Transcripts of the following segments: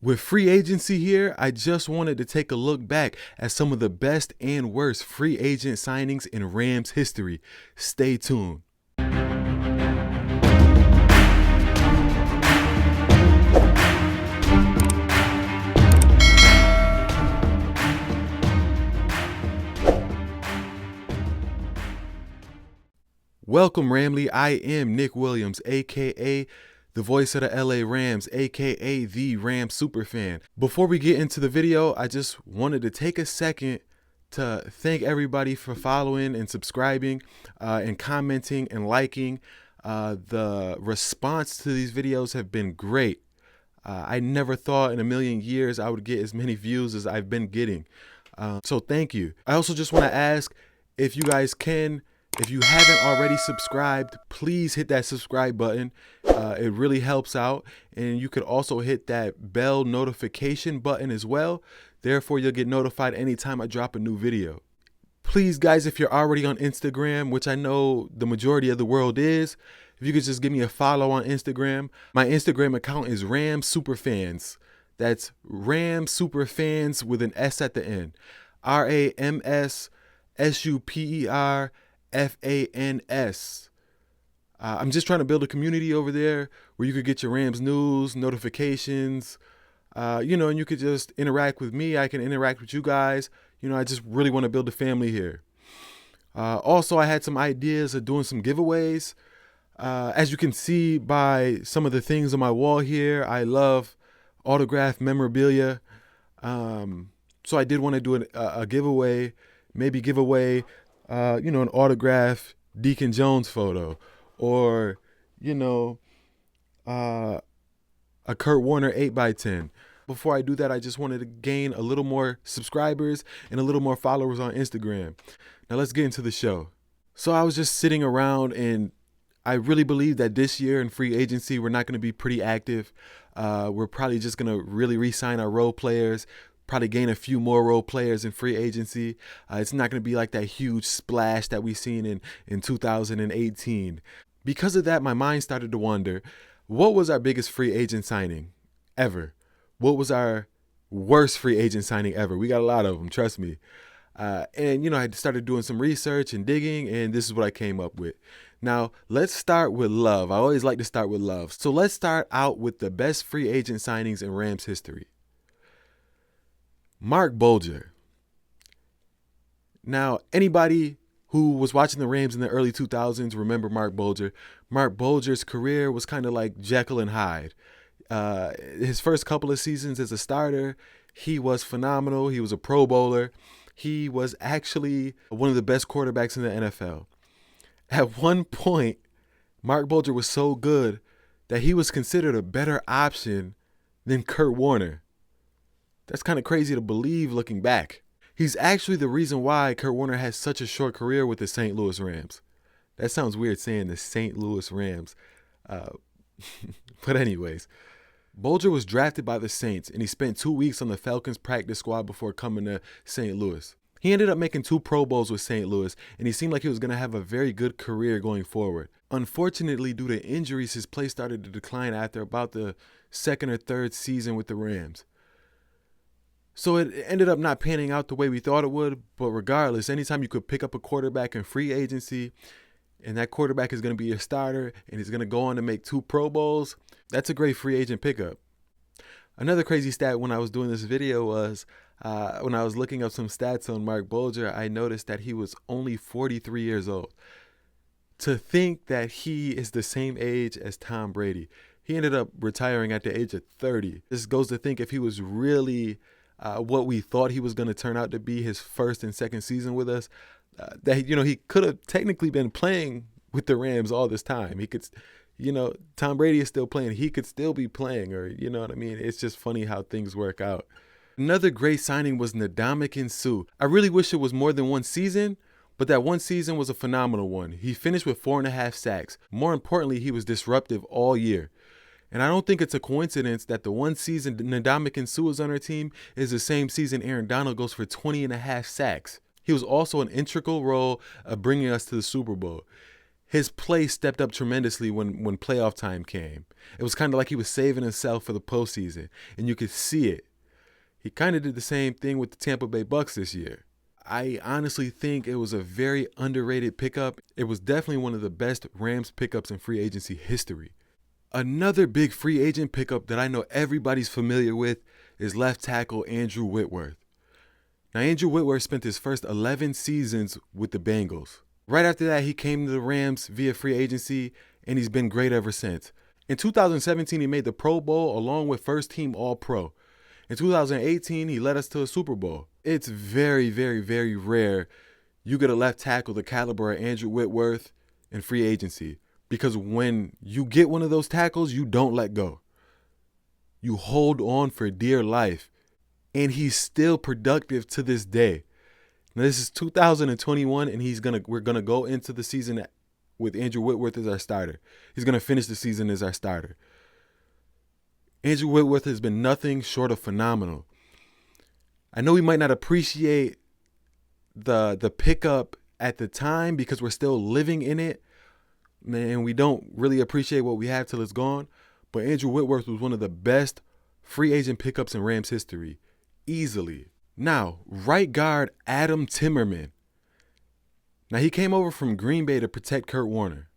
With free agency here, I just wanted to take a look back at some of the best and worst free agent signings in Rams history. Stay tuned. Welcome, Ramley. I am Nick Williams, aka the voice of the LA Rams, aka the Rams superfan. Before we get into the video, I just wanted to take a second to thank everybody for following and subscribing and commenting and liking. The response to these videos have been great. I never thought in a million years I would get as many views as I've been getting. So thank you. I also just want to ask if you guys can, if you haven't already subscribed, please hit that subscribe button. It really helps out. And you could also hit that bell notification button as well. Therefore, you'll get notified anytime I drop a new video. Please, guys, if you're already on Instagram, which I know the majority of the world is, if you could just give me a follow on Instagram. My Instagram account is Rams Superfans. That's Rams Superfans with an S at the end. RAMSSUPERFANS. I'm just trying to build a community over there where you could get your Rams news, notifications, and you could just interact with me. I can interact with you guys. I just really want to build a family here. Also, I had some ideas of doing some giveaways. As you can see by some of the things on my wall here, I love autographed memorabilia. So I did want to do a giveaway, maybe give away, an autographed Deacon Jones photo, or, a Kurt Warner 8x10. Before I do that, I just wanted to gain a little more subscribers and a little more followers on Instagram. Now let's get into the show. So I was just sitting around, and I really believe that this year in free agency, we're not going to be pretty active. We're probably just going to really re-sign our role players, probably gain a few more role players in free agency. It's not going to be like that huge splash that we've seen in 2018. Because of that, my mind started to wonder, what was our biggest free agent signing ever? What was our worst free agent signing ever? We got a lot of them, trust me. I started doing some research and digging, and this is what I came up with. Now, let's start with love. I always like to start with love. So let's start out with the best free agent signings in Rams history. Marc Bulger. Now, anybody who was watching the Rams in the early 2000s remember Marc Bulger. Marc Bulger's career was kind of like Jekyll and Hyde. His first couple of seasons as a starter, he was phenomenal. He was a Pro Bowler. He was actually one of the best quarterbacks in the NFL. At one point, Marc Bulger was so good that he was considered a better option than Kurt Warner. That's kind of crazy to believe looking back. He's actually the reason why Kurt Warner has such a short career with the St. Louis Rams. That sounds weird saying the St. Louis Rams. But anyways, Bulger was drafted by the Saints, and he spent 2 weeks on the Falcons practice squad before coming to St. Louis. He ended up making 2 Pro Bowls with St. Louis, and he seemed like he was going to have a very good career going forward. Unfortunately, due to injuries, his play started to decline after about the second or third season with the Rams. So it ended up not panning out the way we thought it would, but regardless, anytime you could pick up a quarterback in free agency, and that quarterback is going to be your starter, and he's going to go on to make 2 Pro Bowls, that's a great free agent pickup. Another crazy stat when I was doing this video was when I was looking up some stats on Marc Bulger, I noticed that he was only 43 years old. To think that he is the same age as Tom Brady. He ended up retiring at the age of 30. This goes to think if he was really what we thought he was going to turn out to be his first and second season with us, that he could have technically been playing with the Rams all this time. He could, Tom Brady is still playing. He could still be playing, or you know what I mean? It's just funny how things work out. Another great signing was Ndamukong Suh. I really wish it was more than one season, but that one season was a phenomenal one. He finished with 4.5 sacks. More importantly, he was disruptive all year. And I don't think it's a coincidence that the one season Ndamukong Suh is on our team is the same season Aaron Donald goes for 20.5 sacks. He was also an integral role of bringing us to the Super Bowl. his play stepped up tremendously when playoff time came. It was kind of like he was saving himself for the postseason, and you could see it. He kind of did the same thing with the Tampa Bay Bucks this year. I honestly think it was a very underrated pickup. It was definitely one of the best Rams pickups in free agency history. Another big free agent pickup that I know everybody's familiar with is left tackle Andrew Whitworth. Now, Andrew Whitworth spent his first 11 seasons with the Bengals. Right after that, he came to the Rams via free agency, and he's been great ever since. In 2017, he made the Pro Bowl along with first-team All-Pro. In 2018, he led us to a Super Bowl. It's very, very, very rare you get a left tackle the caliber of Andrew Whitworth in free agency, because when you get one of those tackles, you don't let go. You hold on for dear life, and he's still productive to this day. Now, this is 2021, and we're gonna go into the season with Andrew Whitworth as our starter. He's gonna finish the season as our starter. Andrew Whitworth has been nothing short of phenomenal. I know we might not appreciate the pickup at the time because we're still living in it, and we don't really appreciate what we have till it's gone. But Andrew Whitworth was one of the best free agent pickups in Rams history, easily. Now, right guard Adam Timmerman. Now, he came over from Green Bay to protect Kurt Warner,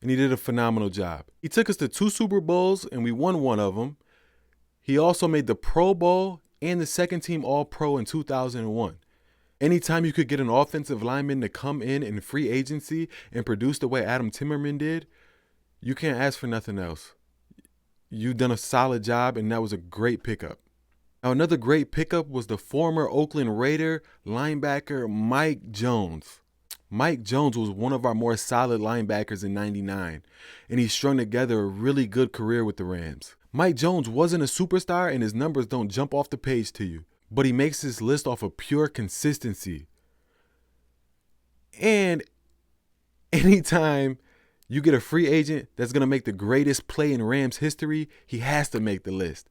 and he did a phenomenal job. He took us to 2 Super Bowls, and we won one of them. He also made the Pro Bowl and the second-team All-Pro in 2001. Anytime you could get an offensive lineman to come in free agency and produce the way Adam Timmerman did, you can't ask for nothing else. You've done a solid job, and that was a great pickup. Now, another great pickup was the former Oakland Raider linebacker Mike Jones. Mike Jones was one of our more solid linebackers in '99, and he strung together a really good career with the Rams. Mike Jones wasn't a superstar, and his numbers don't jump off the page to you, but he makes this list off of pure consistency. And anytime you get a free agent that's going to make the greatest play in Rams history, he has to make the list.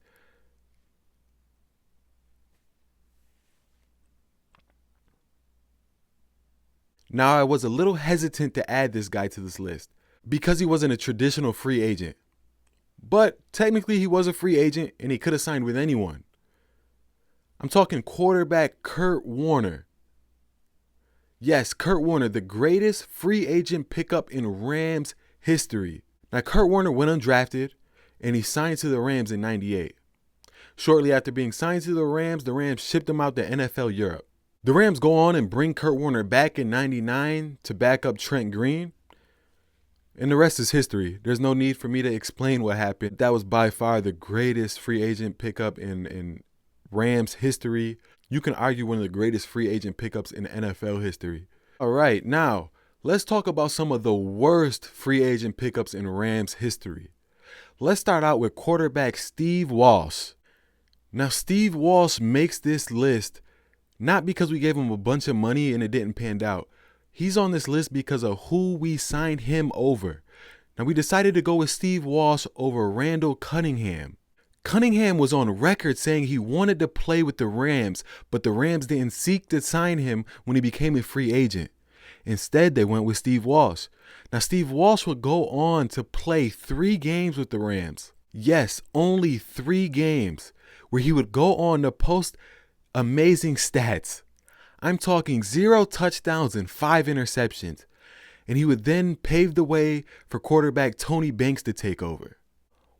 Now, I was a little hesitant to add this guy to this list because he wasn't a traditional free agent. But technically, he was a free agent, and he could have signed with anyone. I'm talking quarterback Kurt Warner. Yes, Kurt Warner, the greatest free agent pickup in Rams history. Now, Kurt Warner went undrafted, and he signed to the Rams in '98. Shortly after being signed to the Rams shipped him out to NFL Europe. The Rams go on and bring Kurt Warner back in '99 to back up Trent Green. And the rest is history. There's no need for me to explain what happened. That was by far the greatest free agent pickup in Rams history. You can argue one of the greatest free agent pickups in NFL history. All right, now let's talk about some of the worst free agent pickups in Rams history. Let's start out with quarterback Steve Walsh. Now, Steve Walsh makes this list not because we gave him a bunch of money and it didn't pan out. He's on this list because of who we signed him over. Now, we decided to go with Steve Walsh over Randall Cunningham. Cunningham was on record saying he wanted to play with the Rams, but the Rams didn't seek to sign him when he became a free agent. Instead, they went with Steve Walsh. Now, Steve Walsh would go on to play 3 games with the Rams. Yes, only 3 games, where he would go on to post amazing stats. I'm talking 0 touchdowns and 5 interceptions. And he would then pave the way for quarterback Tony Banks to take over.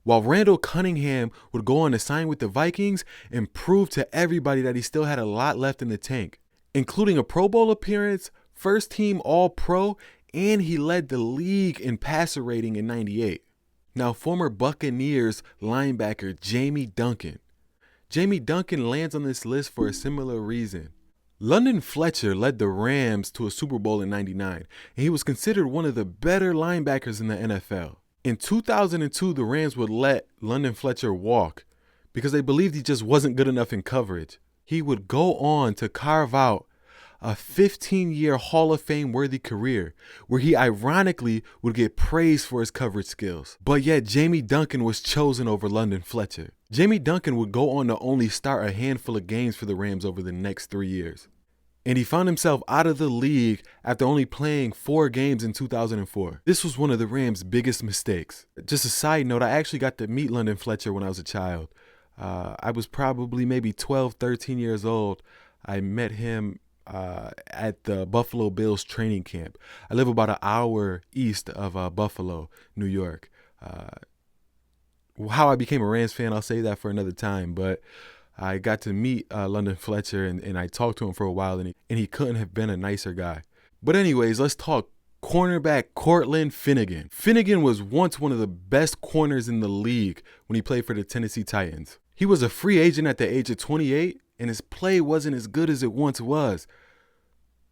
While Randall Cunningham would go on to sign with the Vikings and prove to everybody that he still had a lot left in the tank, including a Pro Bowl appearance, first team All-Pro, and he led the league in passer rating in '98. Now, former Buccaneers linebacker Jamie Duncan. Jamie Duncan lands on this list for a similar reason. London Fletcher led the Rams to a Super Bowl in '99, and he was considered one of the better linebackers in the NFL. In 2002, the Rams would let London Fletcher walk because they believed he just wasn't good enough in coverage. He would go on to carve out a 15-year Hall of Fame worthy career where he ironically would get praised for his coverage skills. But yet Jamie Duncan was chosen over London Fletcher. Jamie Duncan would go on to only start a handful of games for the Rams over the next 3 years. and he found himself out of the league after only playing 4 games in 2004. This was one of the Rams' biggest mistakes. Just a side note, I actually got to meet London Fletcher when I was a child. I was probably maybe 12, 13 years old. I met him at the Buffalo Bills training camp. I live about an hour east of Buffalo, New York. How I became a Rams fan, I'll say that for another time, but I got to meet London Fletcher, and I talked to him for a while, and he couldn't have been a nicer guy. But anyways, let's talk cornerback Cortland Finnegan. Finnegan was once one of the best corners in the league when he played for the Tennessee Titans. He was a free agent at the age of 28, and his play wasn't as good as it once was.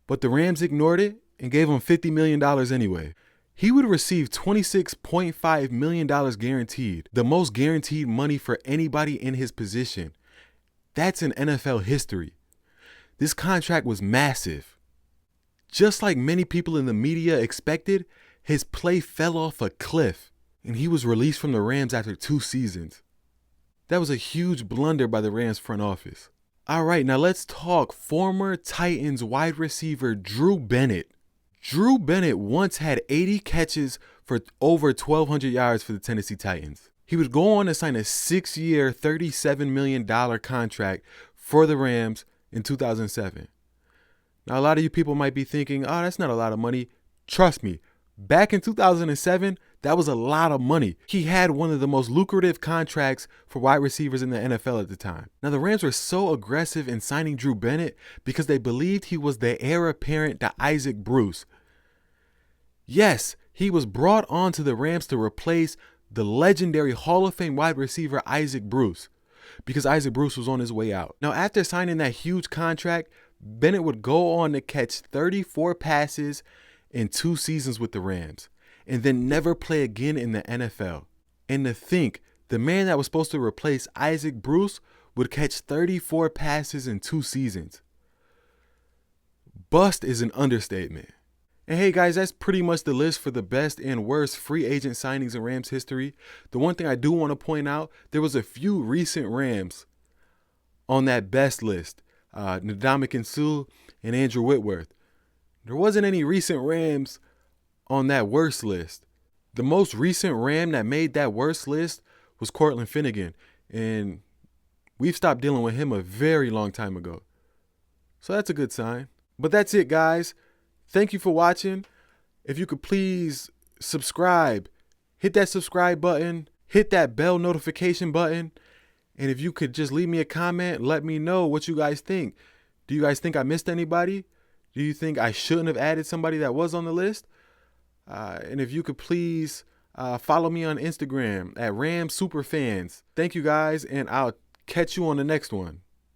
But the Rams ignored it and gave him $50 million anyway. He would receive $26.5 million guaranteed, the most guaranteed money for anybody in his position. That's in NFL history. This contract was massive. Just like many people in the media expected, his play fell off a cliff, and he was released from the Rams after 2 seasons. That was a huge blunder by the Rams front office. All right, now let's talk former Titans wide receiver Drew Bennett. Drew Bennett once had 80 catches for over 1,200 yards for the Tennessee Titans. He would go on to sign a 6-year, $37 million contract for the Rams in 2007. Now, a lot of you people might be thinking, oh, that's not a lot of money. Trust me, back in 2007, that was a lot of money. He had one of the most lucrative contracts for wide receivers in the NFL at the time. Now, the Rams were so aggressive in signing Drew Bennett because they believed he was the heir apparent to Isaac Bruce. Yes, he was brought on to the Rams to replace the legendary Hall of Fame wide receiver Isaac Bruce, because Isaac Bruce was on his way out. Now, after signing that huge contract, Bennett would go on to catch 34 passes in 2 seasons with the Rams, and then never play again in the NFL. And to think, the man that was supposed to replace Isaac Bruce would catch 34 passes in 2 seasons. Bust is an understatement. And hey guys, that's pretty much the list for the best and worst free agent signings in Rams history. The one thing I do want to point out, there was a few recent Rams on that best list. Ndamukong Suh and Andrew Whitworth. There wasn't any recent Rams on that worst list. The most recent Ram that made that worst list was Cortland Finnegan. And we've stopped dealing with him a very long time ago. So that's a good sign. But that's it, guys. Thank you for watching. If you could please subscribe, hit that subscribe button, hit that bell notification button. And if you could just leave me a comment, let me know what you guys think. Do you guys think I missed anybody? Do you think I shouldn't have added somebody that was on the list? And if you could please follow me on Instagram at RamSuperFans. Thank you guys, and I'll catch you on the next one.